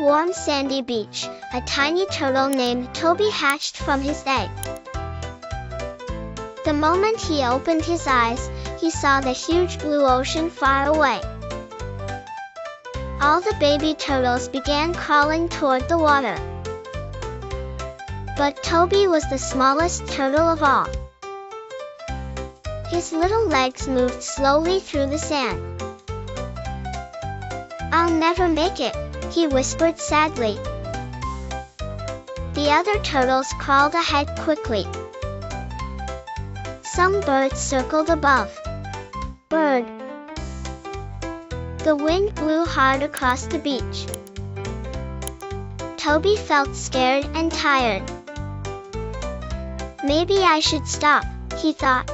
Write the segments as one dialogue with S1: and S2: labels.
S1: warm sandy beach, a tiny turtle named Toby hatched from his egg. The moment he opened his eyes, he saw the huge blue ocean far away. All the baby turtles began crawling toward the water. But Toby was the smallest turtle of all. His little legs moved slowly through the sand. "I'll never make it," he whispered sadly. The other turtles crawled ahead quickly. Some birds circled above. Bird. The wind blew hard across the beach. Toby felt scared and tired. "Maybe I should stop," he thought.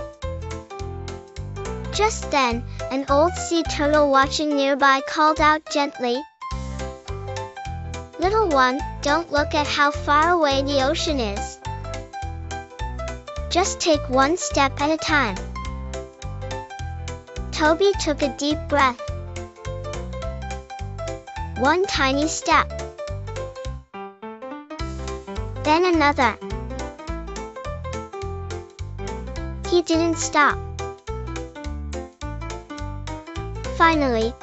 S1: Just then, an old sea turtle watching nearby called out gently, "Little one, don't look at how far away the ocean is. Just take one step at a time." Toby took a deep breath. One tiny step. Then another. He didn't stop. Finally,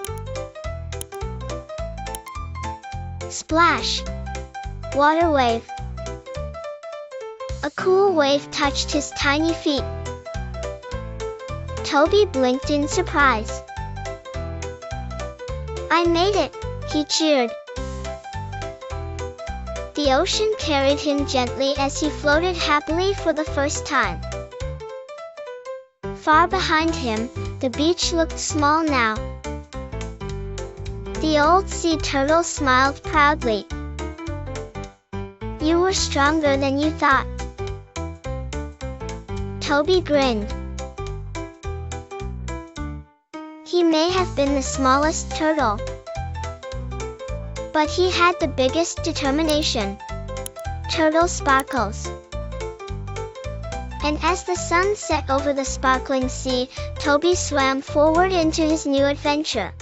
S1: splash! Water wave. A cool wave touched his tiny feet. Toby blinked in surprise. "I made it," he cheered. The ocean carried him gently as he floated happily for the first time. Far behind him, the beach looked small now. The old sea turtle smiled proudly. "You were stronger than you thought." Toby grinned. He may have been the smallest turtle, but he had the biggest determination. Turtle sparkles. And as the sun set over the sparkling sea, Toby swam forward into his new adventure.